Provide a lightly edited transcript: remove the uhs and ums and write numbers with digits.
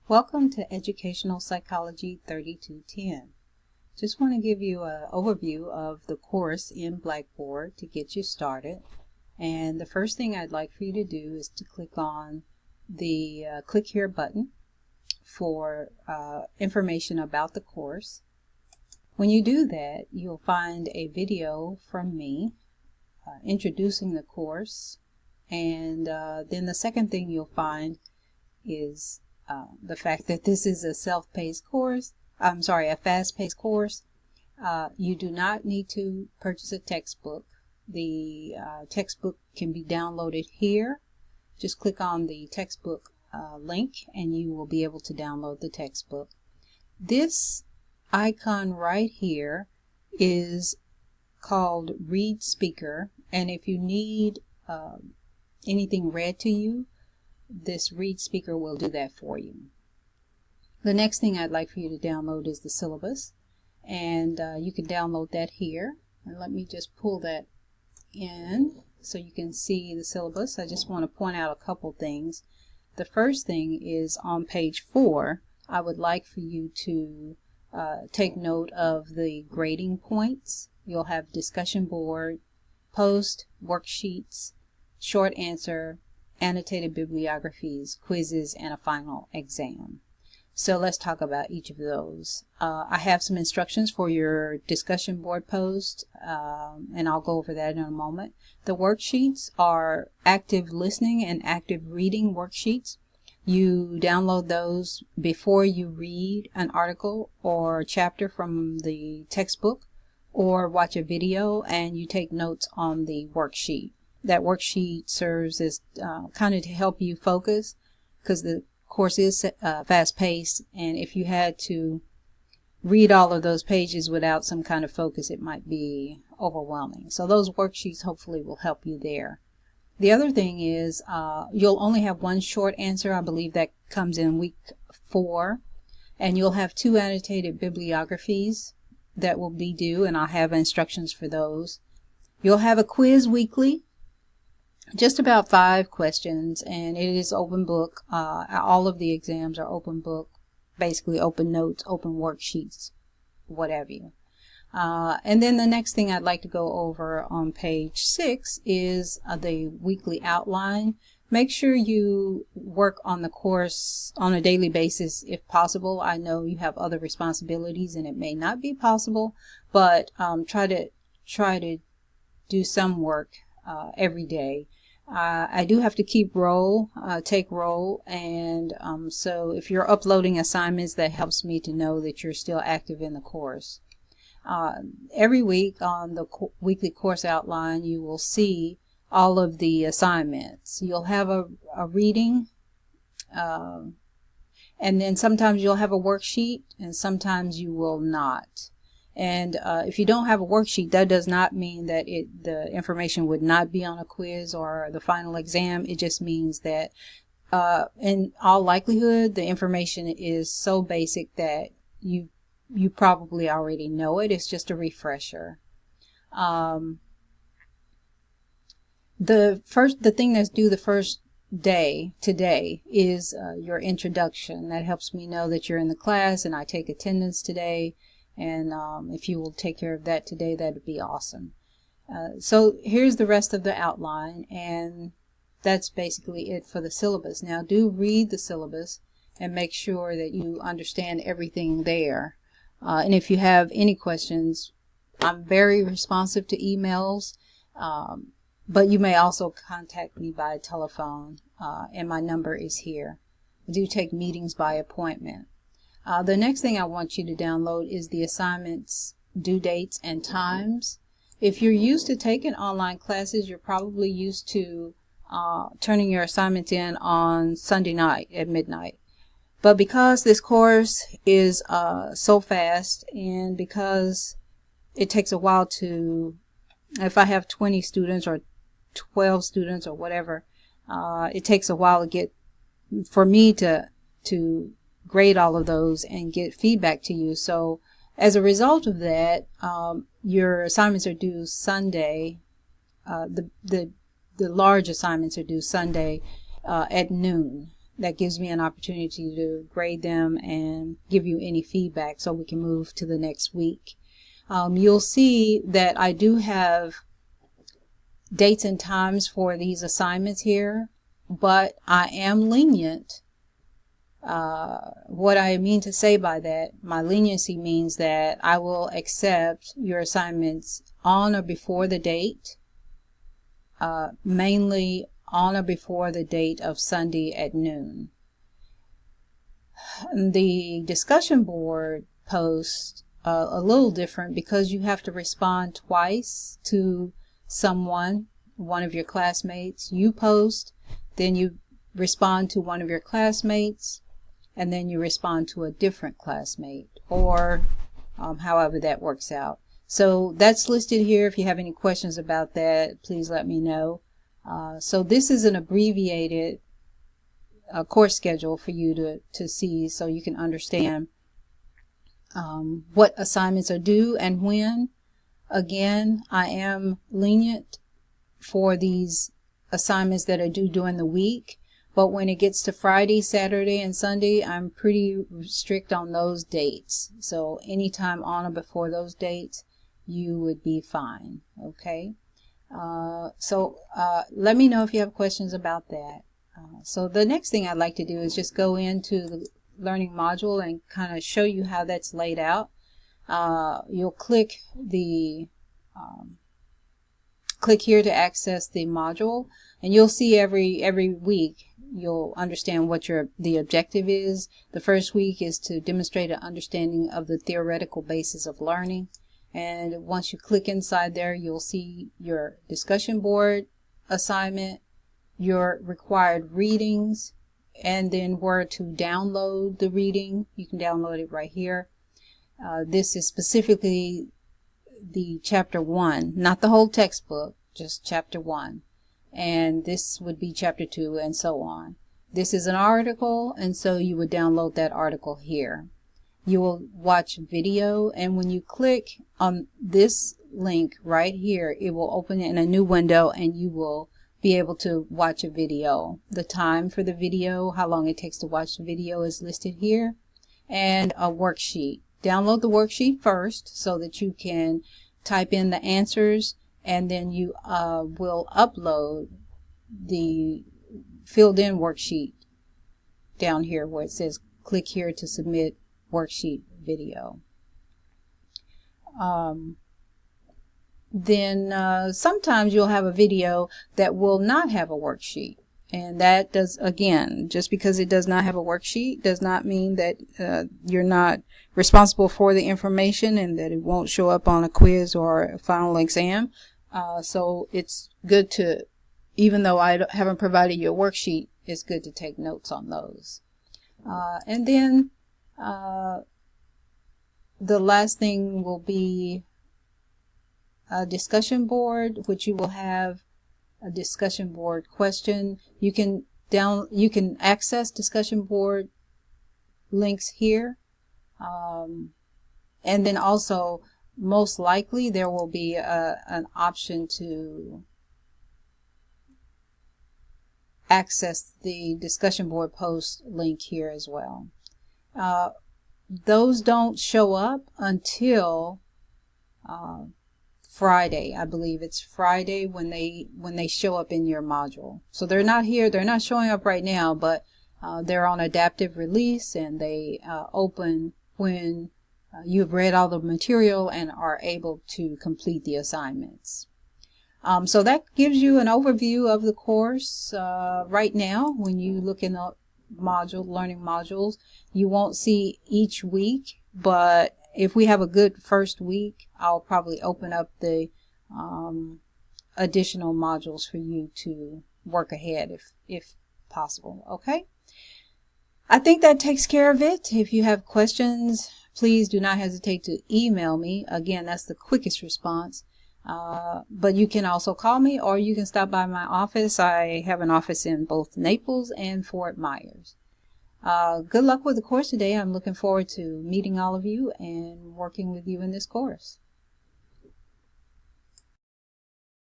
Welcome to Educational Psychology 3210. Just want to give you an overview of the course in Blackboard to get you started. And the first thing I'd like for you to do is to click on the click here button for information about the course. When you do that, you'll find a video from me introducing the course, and then the second thing you'll find is the fact that this is a self-paced course. A fast-paced course. You do not need to purchase a textbook. The textbook can be downloaded here. Just click on the textbook link and you will be able to download the textbook. This icon right here is called Read Speaker, and if you need anything read to you, this Read Speaker will do that for you. The next thing I'd like for you to download is the syllabus, and you can download that here. And let me just pull that in so you can see the syllabus. I just want to point out a couple things. The first thing is on page 4. I would like for you to take note of the grading points. You'll have discussion board, post, worksheets, short answer, annotated bibliographies, quizzes, and a final exam. So let's talk about each of those. I have some instructions for your discussion board post, and I'll go over that in a moment. The worksheets are active listening and active reading worksheets. You download those before you read an article or chapter from the textbook, or watch a video, and you take notes on the worksheet. That worksheet serves as kind of to help you focus, because the course is fast-paced, and if you had to read all of those pages without some kind of focus, it might be overwhelming. So those worksheets hopefully will help you there. The other thing is you'll only have one short answer. I believe that comes in week 4, and you'll have 2 annotated bibliographies that will be due, and I'll have instructions for those. You'll have a quiz weekly, just about 5 questions, and it is open book. All of the exams are open book, basically open notes, open worksheets, what have you. And then the next thing I'd like to go over on page 6 is the weekly outline. Make sure you work on the course on a daily basis if possible. I know you have other responsibilities and it may not be possible, but try to do some work every day. I do have to keep take roll, and so if you're uploading assignments, that helps me to know that you're still active in the course. Every week on the weekly course outline, you will see all of the assignments. You'll have a reading, and then sometimes you'll have a worksheet, and sometimes you will not. And if you don't have a worksheet, that does not mean that the information would not be on a quiz or the final exam. It just means that in all likelihood, the information is so basic that you probably already know it. It's just a refresher. The thing that's due the first day today is your introduction. That helps me know that you're in the class and I take attendance today. And if you will take care of that today, that would be awesome. So here's the rest of the outline, and that's basically it for the syllabus. Now do read the syllabus and make sure that you understand everything there. And if you have any questions, I'm very responsive to emails, but you may also contact me by telephone, and my number is here. I do take meetings by appointment. The next thing I want you to download is the assignments, due dates, and times. If you're used to taking online classes, you're probably used to turning your assignments in on Sunday night at midnight. But because this course is so fast, and because it takes a while if I have 20 students or 12 students or whatever, it takes a while for me to grade all of those and get feedback to you. So as a result of that, your assignments are due Sunday. The large assignments are due Sunday at noon. that gives me an opportunity to grade them and give you any feedback so we can move to the next week. You'll see that I do have dates and times for these assignments here, but I am lenient. What I mean to say by that, my leniency means that I will accept your assignments on or before the date, mainly on or before the date of Sunday at noon. The discussion board post a little different because you have to respond twice to someone, one of your classmates. You post, then you respond to one of your classmates, and then you respond to a different classmate, or however that works out. So that's listed here. If you have any questions about that, please let me know. So this is an abbreviated course schedule for you to see, so you can understand what assignments are due and when. Again, I am lenient for these assignments that are due during the week, but when it gets to Friday, Saturday, and Sunday, I'm pretty strict on those dates. So anytime on or before those dates, you would be fine. Okay. Let me know if you have questions about that. So the next thing I'd like to do is just go into the learning module and kind of show you how that's laid out. You'll click here to access the module, and you'll see every week you'll understand what the objective is. The first week is to demonstrate an understanding of the theoretical basis of learning. And once you click inside there, you'll see your discussion board assignment, your required readings, and then where to download the reading. You can download it right here. This is specifically the chapter 1, not the whole textbook, just chapter 1. And this would be chapter 2, and so on. This is an article, and so you would download that article here. You will watch video, and when you click on this link right here, it will open in a new window, and you will be able to watch a video. The time for the video, how long it takes to watch the video, is listed here, and a worksheet. Download the worksheet first so that you can type in the answers, and then you will upload the filled in worksheet down here where it says click here to submit worksheet video. Then sometimes you'll have a video that will not have a worksheet, and that does, again, just because it does not have a worksheet does not mean that you're not responsible for the information and that it won't show up on a quiz or a final exam. So it's good to, even though I haven't provided you a worksheet, it's good to take notes on those. And then the last thing will be a discussion board, which you will have a discussion board question. You can access discussion board links here, and then also most likely there will be an option to access the discussion board post link here as well. Those don't show up until Friday. I believe it's Friday when they show up in your module. So they're not here, they're not showing up right now, but they're on adaptive release, and they open when you've read all the material and are able to complete the assignments. So that gives you an overview of the course. Right now, when you look in the learning modules, you won't see each week, but if we have a good first week, I'll probably open up the additional modules for you to work ahead if possible. Okay? I think that takes care of it. If you have questions, please do not hesitate to email me. Again, that's the quickest response. But you can also call me, or you can stop by my office. I have an office in both Naples and Fort Myers. Good luck with the course today. I'm looking forward to meeting all of you and working with you in this course.